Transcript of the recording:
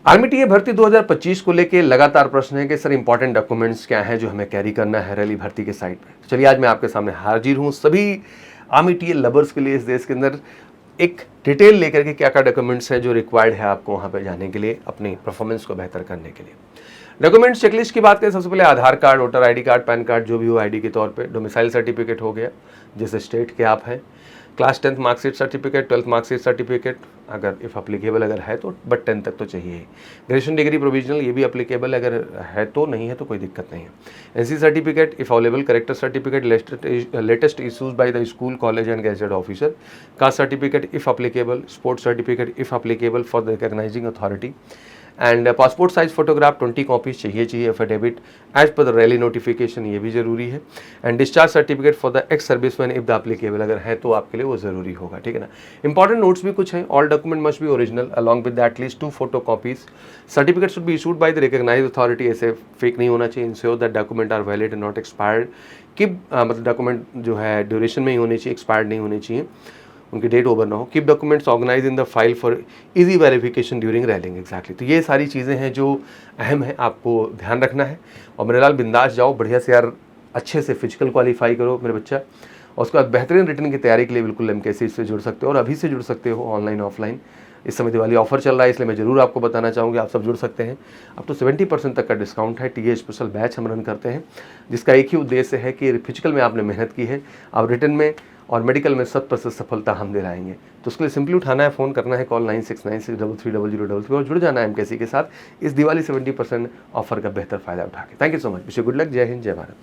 Army TA भर्ती 2025 को लेके लगातार प्रश्न है कि सर इंपॉर्टेंट डॉक्यूमेंट्स क्या हैं जो हमें कैरी करना है रैली भर्ती के साइड पे। तो चलिए आज मैं आपके सामने हाजिर हूँ सभी आर्मी टीए लवर्स के लिए इस देश के अंदर एक डिटेल लेकर के क्या क्या डॉक्यूमेंट्स हैं जो रिक्वायर्ड है आपको वहाँ पे जाने के लिए, अपनी परफॉर्मेंस को बेहतर करने के लिए। डॉक्यूमेंट्स चेकलिस्ट की बात करें, सबसे पहले Aadhaar card, voter ID card, PAN card जो भी हो आईडी के तौर पे, डोमिसाइल सर्टिफिकेट हो गया जिस स्टेट के आप हैं, class 10th marksheet certificate, 12th marksheet certificate अगर इफ़ अप्लीकेबल अगर है तो, बट 10 तक तो चाहिए ही। ग्रेजुएशन डिग्री प्रोविजनल ये भी अप्लीकेबल अगर है तो, नहीं है तो कोई दिक्कत नहीं है। NC certificate if available, character certificate latest issues by the school, college and gazetted officer, caste certificate if applicable, sports certificate if applicable for the recognising authority and passport size photograph 20 copies चाहिए। Affidavit as per the rally notification ये भी जरूरी है। And discharge certificate for the ex serviceman if the applicable अगर है तो आपके लिए वो जरूरी होगा, ठीक है ना। इंपॉर्टेंट नोट्स भी कुछ हैं। All document must be original along with at least 2 photo copies. Certificate should be issued by the recognised authority, ऐसे फेक नहीं होना चाहिए। Ensure that document are valid and not expired, कि मतलब डॉक्यूमेंट जो है ड्यूरेशन में ही होनी चाहिए, एक्सपायर्ड नहीं होनी चाहिए, उनकी डेट ओवर ना हो। Keep documents organise in the file for easy verification during railing. Exactly, तो ये सारी चीज़ें हैं जो अहम है, आपको ध्यान रखना है। और मेरे लाल बिंदास जाओ, बढ़िया से यार अच्छे से फिजिकल क्वालिफाई करो मेरे बच्चा, और उसके बाद बेहतरीन रिटर्न की तैयारी के लिए बिल्कुल एमकेसी से जुड़ सकते हो, और अभी से जुड़ सकते हो ऑनलाइन ऑफलाइन। इस समय दिवाली ऑफर चल रहा है, इसलिए मैं जरूर आपको बताना चाहूँगी आप सब जुड़ सकते हैं। अब तो 70% तक का डिस्काउंट है। टीए स्पेशल बैच हम रन करते हैं जिसका एक ही उद्देश्य है कि फिजिकल में आपने मेहनत की है, अब रिटर्न में और मेडिकल में 100% सफलता हम दिलाएंगे। तो उसके लिए सिंपली उठाना है, फ़ोन करना है, कॉल 9696330033 और जुड़ जाना है एमकेसी के साथ इस दिवाली 70% ऑफर का बेहतर फ़ायदा उठा के। Thank you so much, wish you good luck. जय हिंद, जय भारत।